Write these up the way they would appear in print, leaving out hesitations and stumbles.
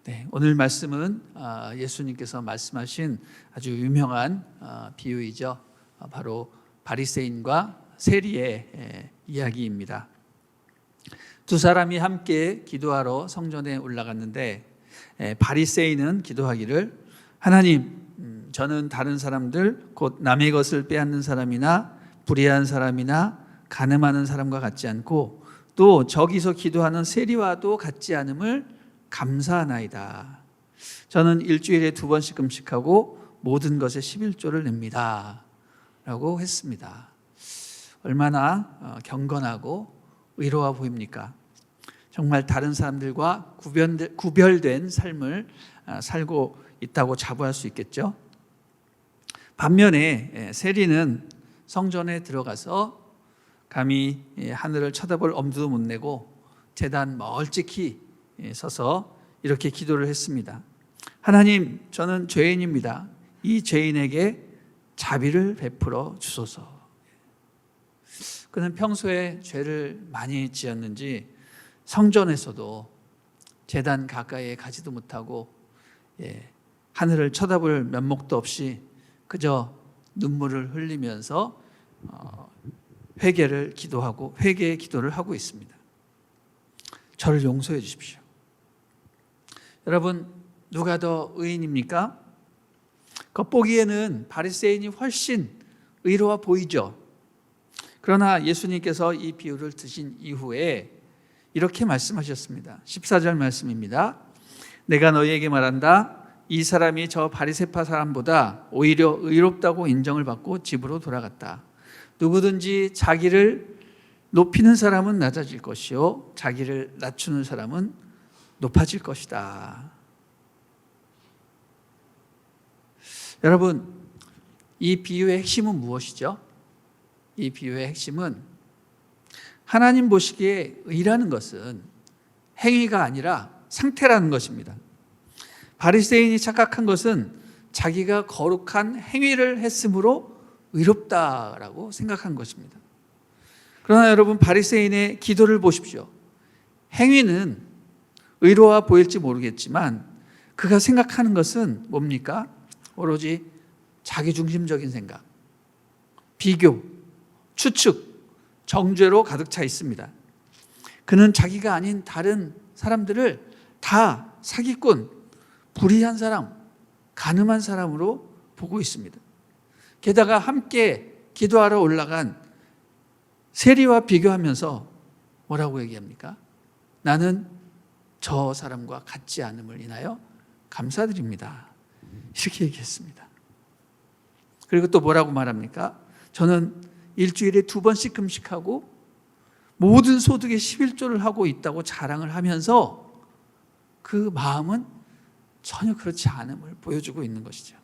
네, 오늘 말씀은 예수님께서 말씀하신 아주 유명한 비유이죠. 바로 바리새인과 세리의 이야기입니다. 두 사람이 함께 기도하러 성전에 올라갔는데 바리새인은 기도하기를 하나님, 저는 다른 사람들 곧 남의 것을 빼앗는 사람이나 불의한 사람이나 간음하는 사람과 같지 않고 또 저기서 기도하는 세리와도 같지 않음을 감사하나이다. 저는 일주일에 2번씩 금식하고 모든 것에 11조를 냅니다 라고 했습니다. 얼마나 경건하고 의로워 보입니까? 정말 다른 사람들과 구별된 삶을 살고 있다고 자부할 수 있겠죠. 반면에 세리는 성전에 들어가서 감히 하늘을 쳐다볼 엄두도 못 내고 제단 멀찍이 서서 이렇게 기도를 했습니다. 하나님, 저는 죄인입니다. 이 죄인에게 자비를 베풀어 주소서. 그는 평소에 죄를 많이 지었는지 성전에서도 제단 가까이에 가지도 못하고 하늘을 쳐다볼 면목도 없이 그저 눈물을 흘리면서 회개의 기도를 하고 있습니다. 저를 용서해 주십시오. 여러분, 누가 더 의인입니까? 겉보기에는 바리새인이 훨씬 의로워 보이죠. 그러나 예수님께서 이 비유를 드신 이후에 이렇게 말씀하셨습니다. 14절 말씀입니다. 내가 너희에게 말한다. 이 사람이 저 바리새파 사람보다 오히려 의롭다고 인정을 받고 집으로 돌아갔다. 누구든지 자기를 높이는 사람은 낮아질 것이요 자기를 낮추는 사람은 높아질 것이다. 여러분, 이 비유의 핵심은 무엇이죠? 이 비유의 핵심은 하나님 보시기에 의라는 것은 행위가 아니라 상태라는 것입니다. 바리새인이 착각한 것은 자기가 거룩한 행위를 했으므로 의롭다라고 생각한 것입니다. 그러나 여러분, 바리새인의 기도를 보십시오. 행위는 의로워 보일지 모르겠지만 그가 생각하는 것은 뭡니까? 오로지 자기중심적인 생각, 비교, 추측, 정죄로 가득 차 있습니다. 그는 자기가 아닌 다른 사람들을 다 사기꾼, 불의한 사람, 간음한 사람으로 보고 있습니다. 게다가 함께 기도하러 올라간 세리와 비교하면서 뭐라고 얘기합니까? 나는 저 사람과 같지 않음을 인하여 감사드립니다. 이렇게 얘기했습니다. 그리고 또 뭐라고 말합니까? 저는 일주일에 2번씩 금식하고 모든 소득의 11조를 하고 있다고 자랑을 하면서 그 마음은 전혀 그렇지 않음을 보여주고 있는 것이죠.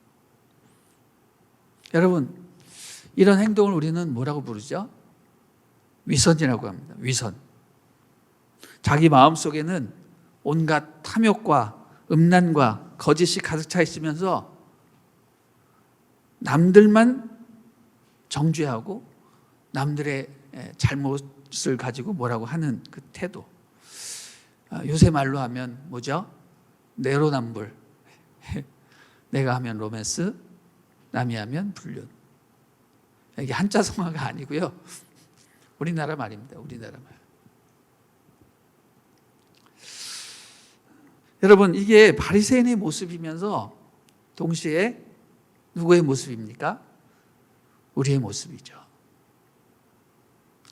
여러분, 이런 행동을 우리는 뭐라고 부르죠? 위선이라고 합니다. 위선. 자기 마음속에는 온갖 탐욕과 음란과 거짓이 가득 차 있으면서 남들만 정죄하고 남들의 잘못을 가지고 뭐라고 하는 그 태도. 요새 말로 하면 뭐죠? 내로남불. 내가 하면 로맨스, 남이 하면 불륜. 이게 한자 성어가 아니고요. 우리나라 말입니다. 우리나라 말. 여러분, 이게 바리새인의 모습이면서 동시에 누구의 모습입니까? 우리의 모습이죠.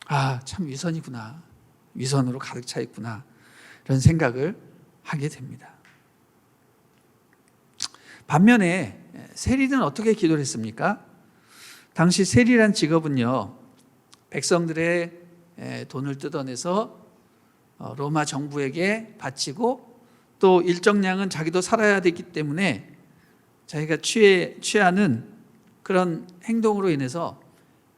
아, 참 위선이구나. 위선으로 가득 차 있구나. 이런 생각을 하게 됩니다. 반면에 세리는 어떻게 기도를 했습니까? 당시 세리란 직업은요, 백성들의 돈을 뜯어내서 로마 정부에게 바치고 또 일정량은 자기도 살아야 되기 때문에 자기가 취하는 그런 행동으로 인해서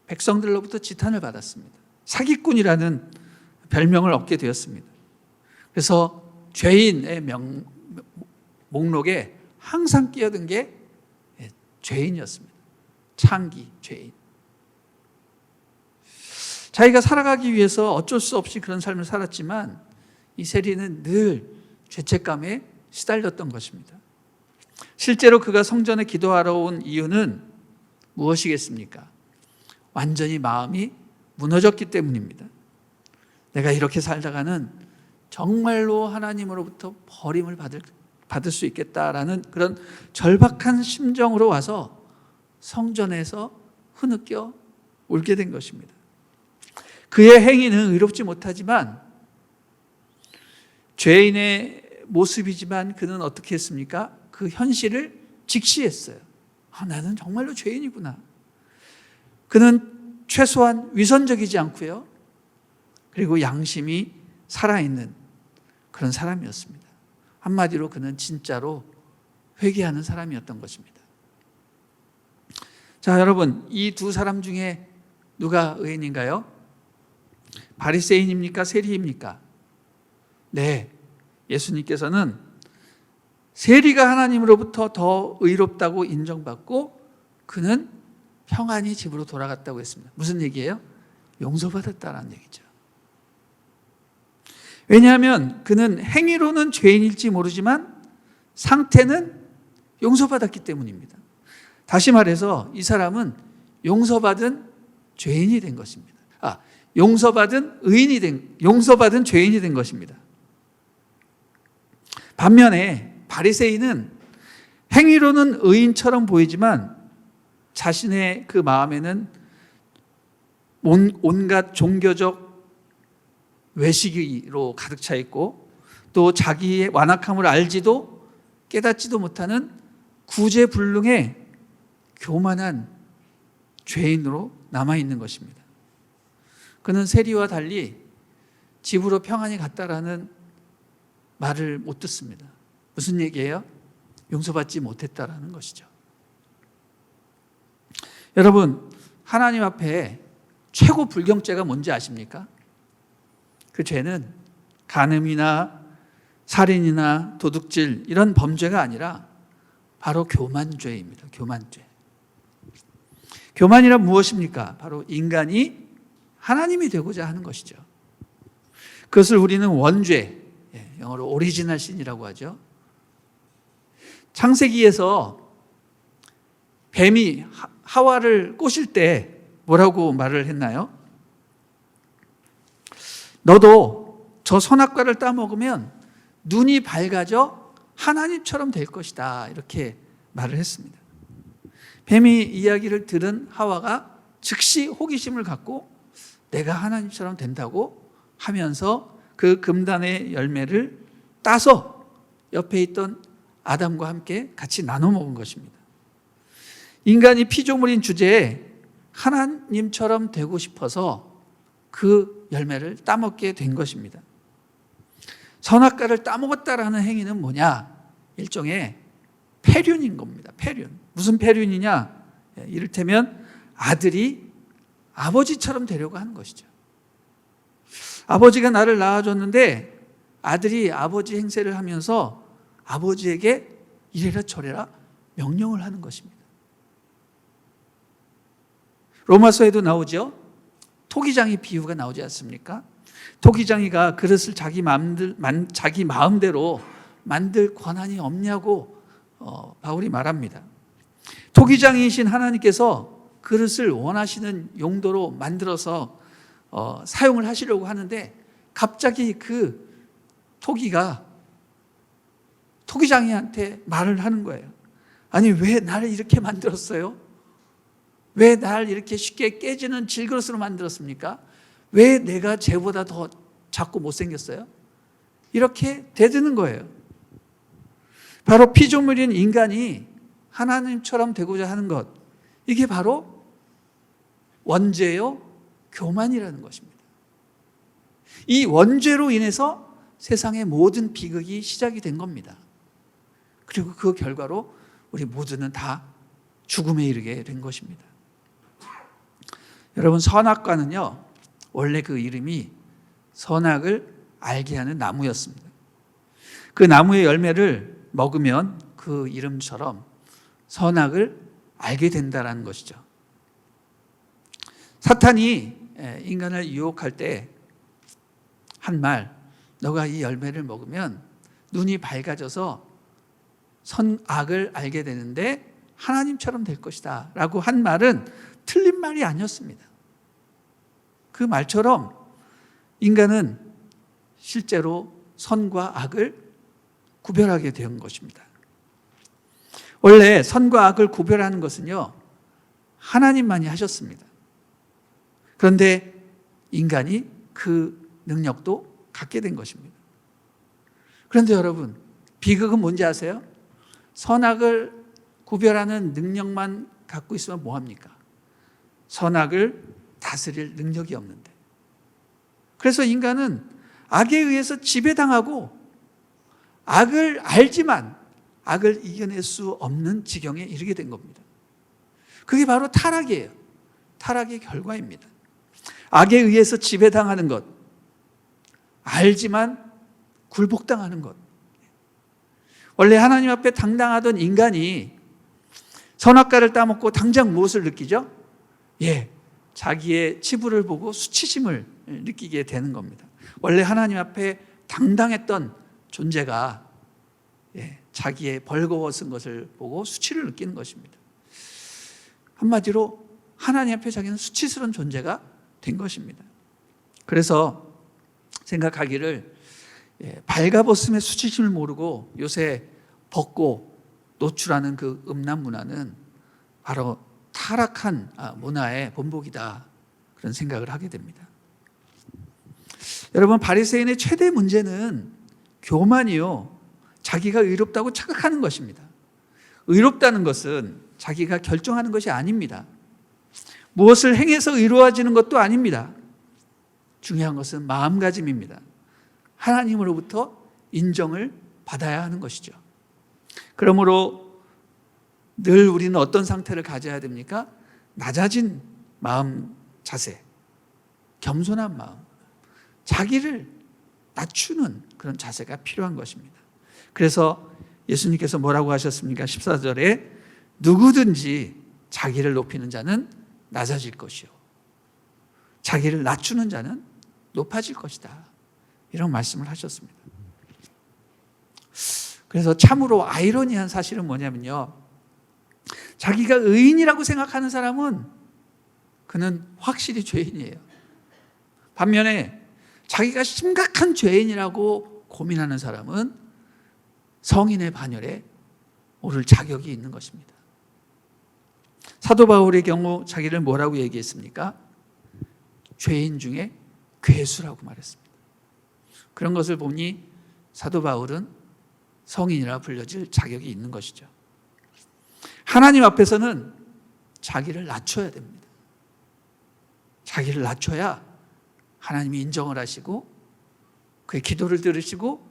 백성들로부터 지탄을 받았습니다. 사기꾼이라는 별명을 얻게 되었습니다. 그래서 죄인의 목록에 항상 끼어든 게 죄인이었습니다. 창기, 죄인. 자기가 살아가기 위해서 어쩔 수 없이 그런 삶을 살았지만 이 세리는 늘 죄책감에 시달렸던 것입니다. 실제로 그가 성전에 기도하러 온 이유는 무엇이겠습니까? 완전히 마음이 무너졌기 때문입니다. 내가 이렇게 살다가는 정말로 하나님으로부터 버림을 받을 수 있겠다라는 그런 절박한 심정으로 와서 성전에서 흐느껴 울게 된 것입니다. 그의 행위는 의롭지 못하지만 죄인의 모습이지만 그는 어떻게 했습니까? 그 현실을 직시했어요. 나는 정말로 죄인이구나. 그는 최소한 위선적이지 않고요. 그리고 양심이 살아있는 그런 사람이었습니다. 한마디로 그는 진짜로 회개하는 사람이었던 것입니다. 자, 여러분, 이 두 사람 중에 누가 의인인가요? 바리새인입니까? 세리입니까? 네, 예수님께서는 세리가 하나님으로부터 더 의롭다고 인정받고 그는 평안히 집으로 돌아갔다고 했습니다. 무슨 얘기예요? 용서받았다라는 얘기죠. 왜냐하면 그는 행위로는 죄인일지 모르지만 상태는 용서받았기 때문입니다. 다시 말해서 이 사람은 용서받은 죄인이 된 것입니다. 용서받은 죄인이 된 것입니다. 반면에 바리새인은 행위로는 의인처럼 보이지만 자신의 그 마음에는 온갖 종교적 외식으로 가득 차 있고 또 자기의 완악함을 알지도 깨닫지도 못하는 구제불능의 교만한 죄인으로 남아있는 것입니다. 그는 세리와 달리 집으로 평안히 갔다라는 말을 못 듣습니다. 무슨 얘기예요? 용서받지 못했다라는 것이죠. 여러분, 하나님 앞에 최고 불경죄가 뭔지 아십니까? 그 죄는 간음이나 살인이나 도둑질 이런 범죄가 아니라 바로 교만죄입니다. 교만죄. 교만이란 무엇입니까? 바로 인간이 하나님이 되고자 하는 것이죠. 그것을 우리는 원죄, 영어로 오리지널 신이라고 하죠. 창세기에서 뱀이 하와를 꼬실 때 뭐라고 말을 했나요? 너도 저 선악과를 따먹으면 눈이 밝아져 하나님처럼 될 것이다. 이렇게 말을 했습니다. 뱀이 이야기를 들은 하와가 즉시 호기심을 갖고 내가 하나님처럼 된다고 하면서 그 금단의 열매를 따서 옆에 있던 아담과 함께 같이 나눠 먹은 것입니다. 인간이 피조물인 주제에 하나님처럼 되고 싶어서 그 열매를 따먹게 된 것입니다. 선악과를 따먹었다라는 행위는 뭐냐? 일종의 폐륜인 겁니다. 폐륜. 무슨 폐륜이냐? 이를테면 아들이 아버지처럼 되려고 하는 것이죠. 아버지가 나를 낳아줬는데 아들이 아버지 행세를 하면서 아버지에게 이래라 저래라 명령을 하는 것입니다. 로마서에도 나오죠. 토기장이 비유가 나오지 않습니까? 토기장이가 그릇을 자기 마음대로 만들 권한이 없냐고 바울이 말합니다. 토기장이신 하나님께서 그릇을 원하시는 용도로 만들어서 사용을 하시려고 하는데 갑자기 그 토기장이한테 말을 하는 거예요. 아니 왜 나를 이렇게 만들었어요? 왜 나를 이렇게 쉽게 깨지는 질그릇으로 만들었습니까? 왜 내가 쟤보다 더 작고 못생겼어요? 이렇게 대드는 거예요. 바로 피조물인 인간이 하나님처럼 되고자 하는 것, 이게 바로 원죄요 교만이라는 것입니다. 이 원죄로 인해서 세상의 모든 비극이 시작이 된 겁니다. 그리고 그 결과로 우리 모두는 다 죽음에 이르게 된 것입니다. 여러분, 선악과는요, 원래 그 이름이 선악을 알게 하는 나무였습니다. 그 나무의 열매를 먹으면 그 이름처럼 선악을 알게 된다는 것이죠. 사탄이 인간을 유혹할 때 한 말, 너가 이 열매를 먹으면 눈이 밝아져서 선악을 알게 되는데 하나님처럼 될 것이다 라고 한 말은 틀린 말이 아니었습니다. 그 말처럼 인간은 실제로 선과 악을 구별하게 된 것입니다. 원래 선과 악을 구별하는 것은요, 하나님만이 하셨습니다. 그런데 인간이 그 능력도 갖게 된 것입니다. 그런데 여러분, 비극은 뭔지 아세요? 선악을 구별하는 능력만 갖고 있으면 뭐합니까? 선악을 다스릴 능력이 없는데. 그래서 인간은 악에 의해서 지배당하고 악을 알지만 악을 이겨낼 수 없는 지경에 이르게 된 겁니다. 그게 바로 타락이에요. 타락의 결과입니다. 악에 의해서 지배당하는 것, 알지만 굴복당하는 것. 원래 하나님 앞에 당당하던 인간이 선악과를 따먹고 당장 무엇을 느끼죠? 자기의 치부를 보고 수치심을 느끼게 되는 겁니다. 원래 하나님 앞에 당당했던 존재가 자기의 벌거벗은 것을 보고 수치를 느끼는 것입니다. 한마디로 하나님 앞에 자기는 수치스러운 존재가 된 것입니다. 그래서 생각하기를 발가벗음의 수치심을 모르고 요새 벗고 노출하는 그 음란 문화는 바로 타락한 문화의 본보기다, 그런 생각을 하게 됩니다. 여러분, 바리새인의 최대 문제는 교만이요, 자기가 의롭다고 착각하는 것입니다. 의롭다는 것은 자기가 결정하는 것이 아닙니다. 무엇을 행해서 의로워지는 것도 아닙니다. 중요한 것은 마음가짐입니다. 하나님으로부터 인정을 받아야 하는 것이죠. 그러므로 늘 우리는 어떤 상태를 가져야 됩니까? 낮아진 마음 자세, 겸손한 마음, 자기를 낮추는 그런 자세가 필요한 것입니다. 그래서 예수님께서 뭐라고 하셨습니까? 14절에 누구든지 자기를 높이는 자는 낮아질 것이요, 자기를 낮추는 자는 높아질 것이다, 이런 말씀을 하셨습니다. 그래서 참으로 아이러니한 사실은 뭐냐면요, 자기가 의인이라고 생각하는 사람은 그는 확실히 죄인이에요. 반면에 자기가 심각한 죄인이라고 고민하는 사람은 성인의 반열에 오를 자격이 있는 것입니다. 사도 바울의 경우 자기를 뭐라고 얘기했습니까? 죄인 중에 괴수라고 말했습니다. 그런 것을 보니 사도 바울은 성인이라 불려질 자격이 있는 것이죠. 하나님 앞에서는 자기를 낮춰야 됩니다. 자기를 낮춰야 하나님이 인정을 하시고 그의 기도를 들으시고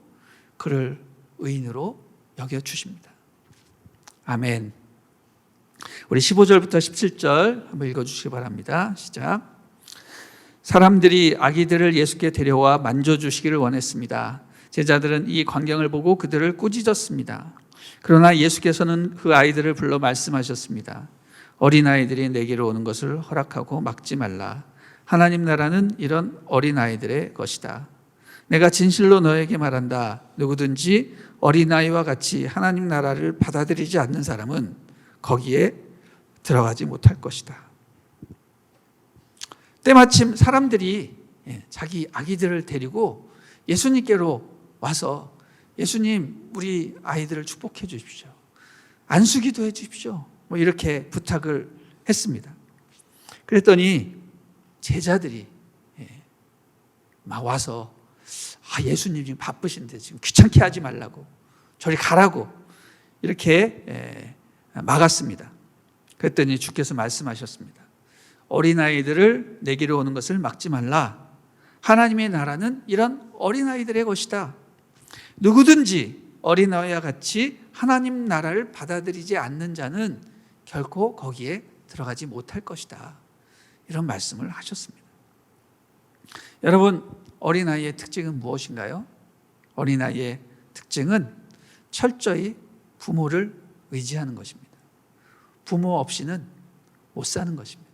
그를 의인으로 여겨주십니다. 아멘. 우리 15절부터 17절 한번 읽어주시기 바랍니다. 시작. 사람들이 아기들을 예수께 데려와 만져주시기를 원했습니다. 제자들은 이 광경을 보고 그들을 꾸짖었습니다. 그러나 예수께서는 그 아이들을 불러 말씀하셨습니다. 어린아이들이 내게로 오는 것을 허락하고 막지 말라. 하나님 나라는 이런 어린아이들의 것이다. 내가 진실로 너에게 말한다. 누구든지 어린아이와 같이 하나님 나라를 받아들이지 않는 사람은 거기에 들어가지 못할 것이다. 때마침 사람들이 자기 아기들을 데리고 예수님께로 와서 예수님, 우리 아이들을 축복해 주십시오, 안수기도 해 주십시오, 이렇게 부탁을 했습니다. 그랬더니 제자들이 막 와서 예수님 지금 바쁘신데 지금 귀찮게 하지 말라고, 저리 가라고 이렇게 막았습니다. 그랬더니 주께서 말씀하셨습니다. 어린아이들을 내게로 오는 것을 막지 말라. 하나님의 나라는 이런 어린아이들의 것이다. 누구든지 어린아이와 같이 하나님 나라를 받아들이지 않는 자는 결코 거기에 들어가지 못할 것이다, 이런 말씀을 하셨습니다. 여러분, 어린아이의 특징은 무엇인가요? 어린아이의 특징은 철저히 부모를 의지하는 것입니다. 부모 없이는 못 사는 것입니다.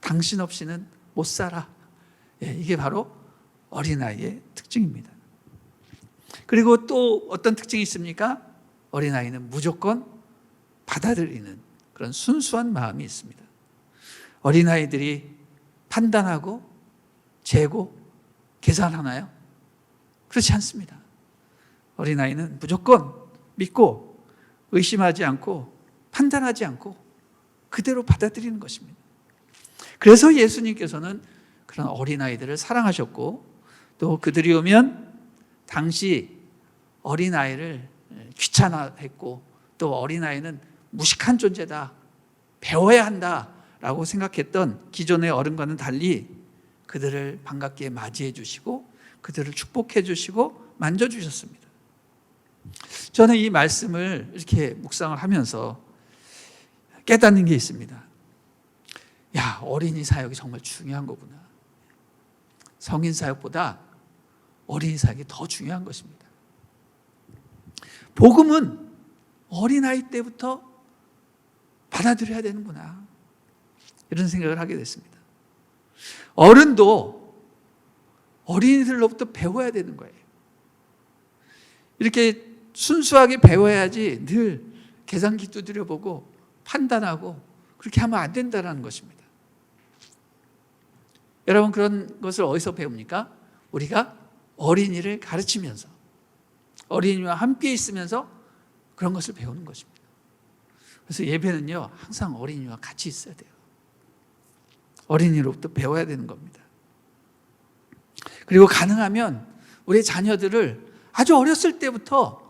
당신 없이는 못 살아. 이게 바로 어린아이의 특징입니다. 그리고 또 어떤 특징이 있습니까? 어린아이는 무조건 받아들이는 그런 순수한 마음이 있습니다. 어린아이들이 판단하고 재고 계산하나요? 그렇지 않습니다. 어린아이는 무조건 믿고 의심하지 않고 판단하지 않고 그대로 받아들이는 것입니다. 그래서 예수님께서는 그런 어린아이들을 사랑하셨고 또 그들이 오면 당시 어린아이를 귀찮아했고 또 어린아이는 무식한 존재다, 배워야 한다라고 생각했던 기존의 어른과는 달리 그들을 반갑게 맞이해 주시고 그들을 축복해 주시고 만져주셨습니다. 저는 이 말씀을 이렇게 묵상을 하면서 깨닫는 게 있습니다. 야, 어린이 사역이 정말 중요한 거구나. 성인 사역보다 어린이 사역이 더 중요한 것입니다. 복음은 어린아이 때부터 받아들여야 되는구나, 이런 생각을 하게 됐습니다. 어른도 어린이들로부터 배워야 되는 거예요. 이렇게 순수하게 배워야지 늘 계산기 두드려보고 판단하고 그렇게 하면 안 된다는 것입니다. 여러분, 그런 것을 어디서 배웁니까? 우리가 어린이를 가르치면서 어린이와 함께 있으면서 그런 것을 배우는 것입니다. 그래서 예배는요, 항상 어린이와 같이 있어야 돼요. 어린이로부터 배워야 되는 겁니다. 그리고 가능하면 우리 자녀들을 아주 어렸을 때부터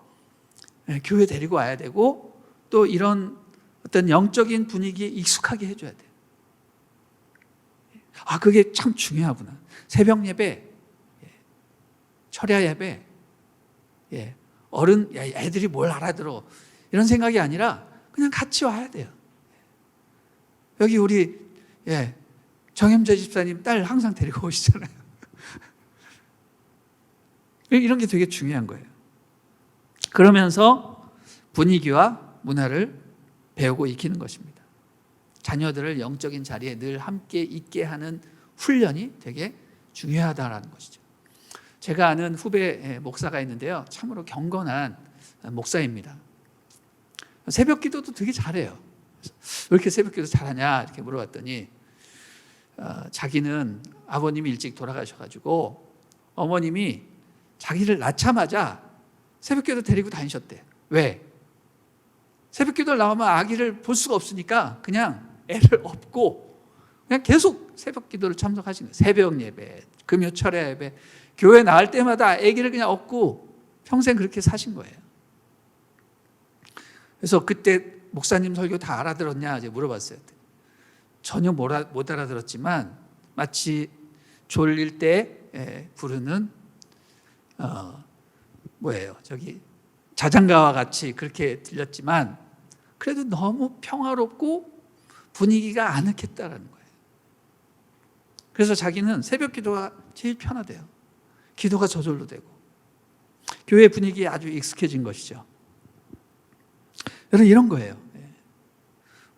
교회 데리고 와야 되고 또 이런 어떤 영적인 분위기에 익숙하게 해줘야 돼요. 아, 그게 참 중요하구나. 새벽 예배, 철야 예배, 어른, 애들이 뭘 알아들어, 이런 생각이 아니라 그냥 같이 와야 돼요. 여기 우리 정현재 집사님 딸 항상 데리고 오시잖아요. 이런 게 되게 중요한 거예요. 그러면서 분위기와 문화를 배우고 익히는 것입니다. 자녀들을 영적인 자리에 늘 함께 있게 하는 훈련이 되게 중요하다는 것이죠. 제가 아는 후배 목사가 있는데요, 참으로 경건한 목사입니다. 새벽 기도도 되게 잘해요. 왜 이렇게 새벽 기도 잘하냐 이렇게 물어봤더니 자기는 아버님이 일찍 돌아가셔가지고 어머님이 자기를 낳자마자 새벽 기도 데리고 다니셨대. 왜? 새벽 기도를 나오면 아기를 볼 수가 없으니까 그냥 애를 업고 그냥 계속 새벽 기도를 참석하신 거예요. 새벽 예배, 금요 철야 예배, 교회 나올 때마다 아기를 그냥 업고 평생 그렇게 사신 거예요. 그래서 그때 목사님 설교 다 알아들었냐 이제 물어봤어요. 전혀 못 알아들었지만 마치 졸릴 때 부르는 저기 자장가와 같이 그렇게 들렸지만 그래도 너무 평화롭고 분위기가 아늑했다라는 거예요. 그래서 자기는 새벽 기도가 제일 편하대요. 기도가 저절로 되고 교회 분위기에 아주 익숙해진 것이죠. 여러분, 이런 거예요.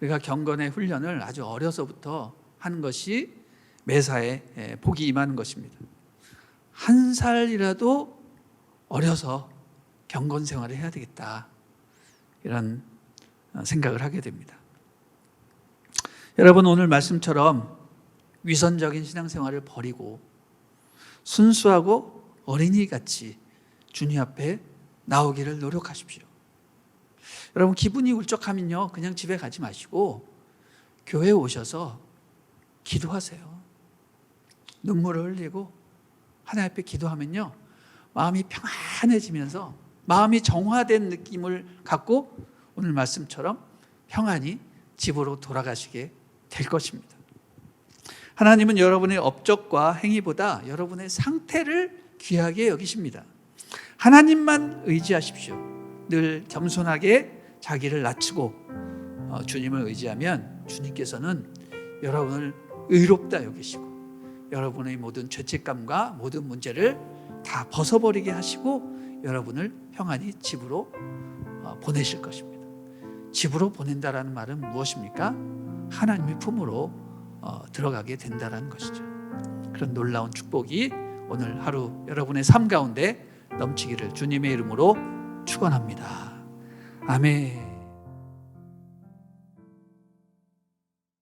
우리가 경건의 훈련을 아주 어려서부터 하는 것이 매사에 복이 임하는 것입니다. 한 살이라도 어려서 경건 생활을 해야 되겠다, 이런 생각을 하게 됩니다. 여러분, 오늘 말씀처럼 위선적인 신앙생활을 버리고 순수하고 어린이같이 주님 앞에 나오기를 노력하십시오. 여러분, 기분이 울적하면요, 그냥 집에 가지 마시고 교회에 오셔서 기도하세요. 눈물을 흘리고 하나님 앞에 기도하면요, 마음이 평안해지면서 마음이 정화된 느낌을 갖고 오늘 말씀처럼 평안히 집으로 돌아가시게 될 것입니다. 하나님은 여러분의 업적과 행위보다 여러분의 상태를 귀하게 여기십니다. 하나님만 의지하십시오. 늘 겸손하게 자기를 낮추고 주님을 의지하면 주님께서는 여러분을 의롭다 여기시고 여러분의 모든 죄책감과 모든 문제를 다 벗어버리게 하시고 여러분을 평안히 집으로 보내실 것입니다. 집으로 보낸다라는 말은 무엇입니까? 하나님의 품으로 들어가게 된다라는 것이죠. 그런 놀라운 축복이 오늘 하루 여러분의 삶 가운데 넘치기를 주님의 이름으로 축원합니다. 아멘.